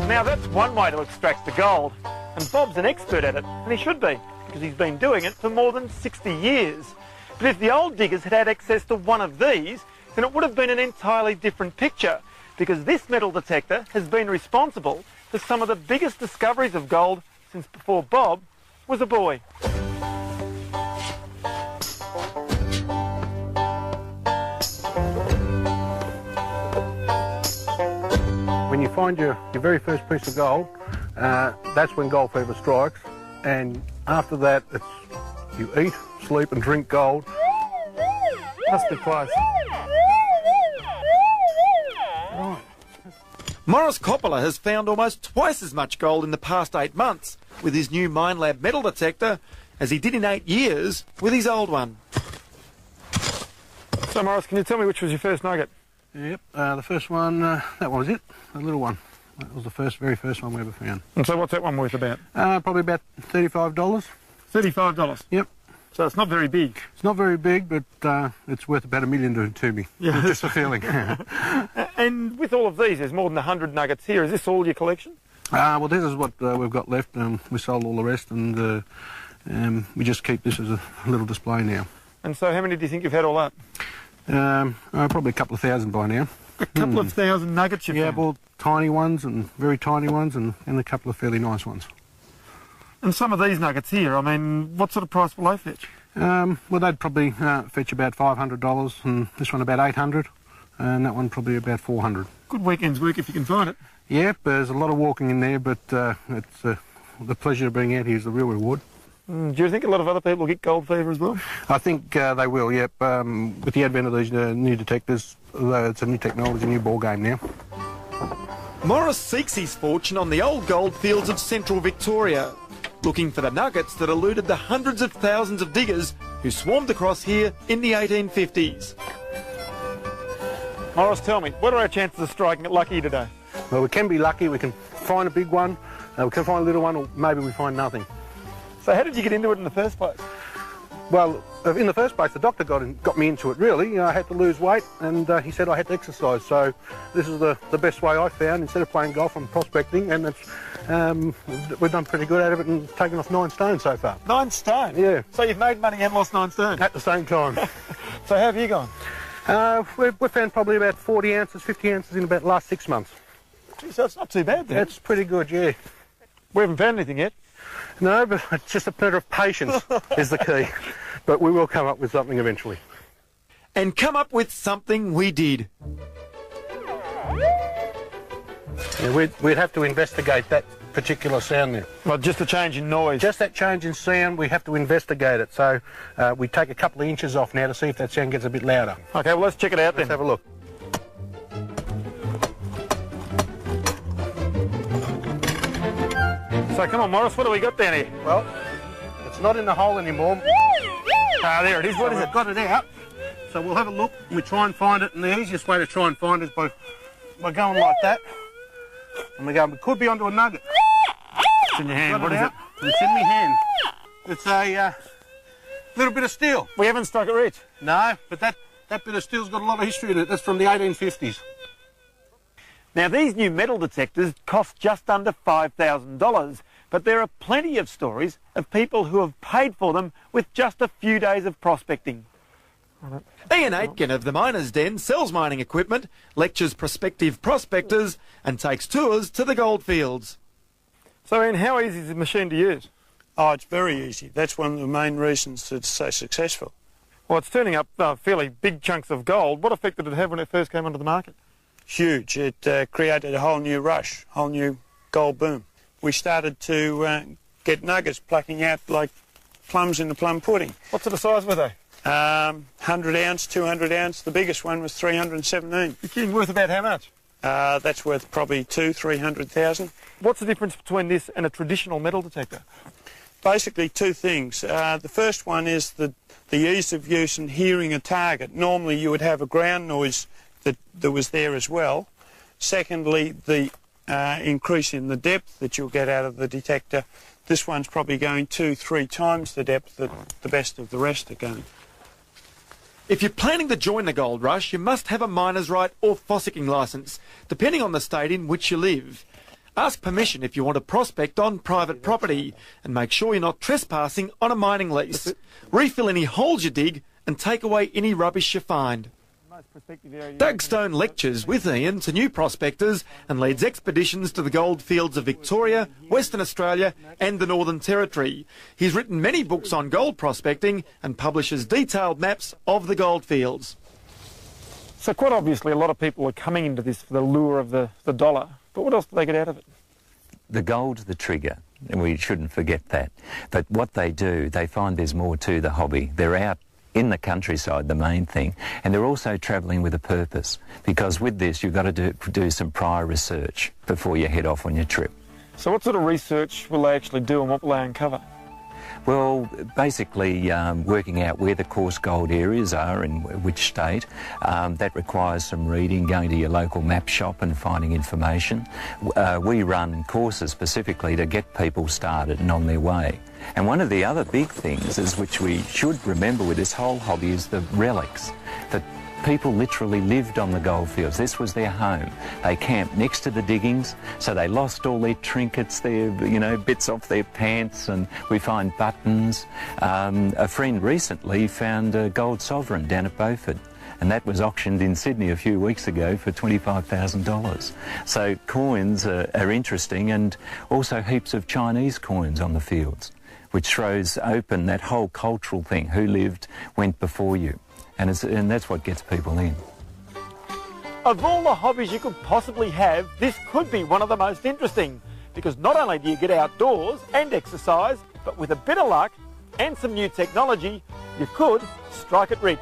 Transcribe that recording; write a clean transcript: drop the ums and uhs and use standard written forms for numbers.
Now that's one way to extract the gold, and Bob's an expert at it, and he should be, because he's been doing it for more than 60 years. But if the old diggers had had access to one of these, then it would have been an entirely different picture, because this metal detector has been responsible for some of the biggest discoveries of gold since before Bob was a boy. When you find your very first piece of gold, that's when gold fever strikes, and after that you eat, sleep and drink gold. Must be close. Right. Morris Coppola has found almost twice as much gold in the past 8 months with his new Minelab metal detector as he did in 8 years with his old one. So Morris, can you tell me which was your first nugget? Yep, the first one, that one was it, the little one. That was the very first one we ever found. And so what's that one worth about? Probably about $35. $35? Yep. So it's not very big. It's not very big, but it's worth about $1 million to me. Yeah. Just a feeling. And with all of these, there's more than 100 nuggets here. Is this all your collection? Well, this is what we've got left. We sold all the rest, and we just keep this as a little display now. And so how many do you think you've had all up? Probably a couple of thousand by now. A couple of thousand nuggets you've found? found? Yeah, well, tiny ones and very tiny ones, and a couple of fairly nice ones. And some of these nuggets here, I mean, what sort of price will they fetch? Well, they'd probably fetch about $500, and this one about $800, and that one probably about $400. Good weekend's work if you can find it. Yep, there's a lot of walking in there, but it's the pleasure of being out here is the real reward. Do you think a lot of other people get gold fever as well? I think they will, yep. With the advent of these new detectors, it's a new technology, a new ball game now. Morris seeks his fortune on the old gold fields of central Victoria, looking for the nuggets that eluded the hundreds of thousands of diggers who swarmed across here in the 1850s. Morris, tell me, what are our chances of striking it lucky today? Well, we can be lucky. We can find a big one, we can find a little one, or maybe we find nothing. So how did you get into it in the first place? Well, in the first place, the doctor got me into it, really. I had to lose weight, and he said I had to exercise. So this is the best way I found. Instead of playing golf, I'm prospecting, and we've done pretty good at it and taken off 9 stone so far. 9 stone? Yeah. So you've made money and lost 9 stone? At the same time. So how have you gone? We've found probably about 40 ounces, 50 ounces in about the last 6 months. Gee, so it's not too bad then? That's pretty good, yeah. We haven't found anything yet. No, but it's just a matter of patience is the key. But we will come up with something eventually. And come up with something we did. Yeah, we'd have to investigate that particular sound there. Well, just a change in noise. Just that change in sound, we have to investigate it. So we take a couple of inches off now to see if that sound gets a bit louder. Okay, well, let's check it out then. Let's have a look. So come on, Morris, what do we got down here? Well, it's not in the hole anymore. Ah, there it is. What is it? I've got it out. So we'll have a look. We try and find it, and the easiest way to try and find it is by going like that. And we could be onto a nugget. It's in your hand. What is it? It's in my hand. It's a little bit of steel. We haven't struck it rich. No, but that bit of steel's got a lot of history in it. That's from the 1850s. Now, these new metal detectors cost just under $5,000, but there are plenty of stories of people who have paid for them with just a few days of prospecting. Ian Aitken of the Miners' Den sells mining equipment, lectures prospective prospectors and takes tours to the goldfields. So, Ian, how easy is the machine to use? Oh, it's very easy. That's one of the main reasons it's so successful. Well, it's turning up fairly big chunks of gold. What effect did it have when it first came onto the market? Huge. It created a whole new rush, whole new gold boom. We started to get nuggets plucking out like plums in the plum pudding. What sort of size were they? 100 ounce, 200 ounce. The biggest one was 317. The king worth about how much? That's worth probably 200,000-300,000. What's the difference between this and a traditional metal detector? Basically 2 things. The first one is the ease of use and hearing a target. Normally you would have a ground noise that was there as well. Secondly, the increase in the depth that you'll get out of the detector. This one's probably going 2-3 times the depth that the best of the rest are going. If you're planning to join the gold rush, you must have a miner's right or fossicking licence, depending on the state in which you live. Ask permission if you want to prospect on private property, and make sure you're not trespassing on a mining lease. Refill any holes you dig and take away any rubbish you find. Doug Stone lectures with Ian to new prospectors and leads expeditions to the gold fields of Victoria, Western Australia and the Northern Territory. He's written many books on gold prospecting and publishes detailed maps of the gold fields. So quite obviously a lot of people are coming into this for the lure of the dollar, but what else do they get out of it? The gold's the trigger, and we shouldn't forget that. But what they do, they find there's more to the hobby. They're out in the countryside, the main thing, and they're also travelling with a purpose, because with this you've got to do some prior research before you head off on your trip. So what sort of research will they actually do and what will they uncover? Well, basically working out where the coarse gold areas are in which state. That requires some reading, going to your local map shop and finding information. We run courses specifically to get people started and on their way. And one of the other big things is, which we should remember with this whole hobby, is the relics. That people literally lived on the gold fields. This was their home. They camped next to the diggings, so they lost all their trinkets, their, bits off their pants, and we find buttons. A friend recently found a gold sovereign down at Beaufort, and that was auctioned in Sydney a few weeks ago for $25,000. So coins are interesting, and also heaps of Chinese coins on the fields, which throws open that whole cultural thing. Who lived, went before you. And that's what gets people in. Of all the hobbies you could possibly have, this could be one of the most interesting, because not only do you get outdoors and exercise, but with a bit of luck and some new technology, you could strike it rich.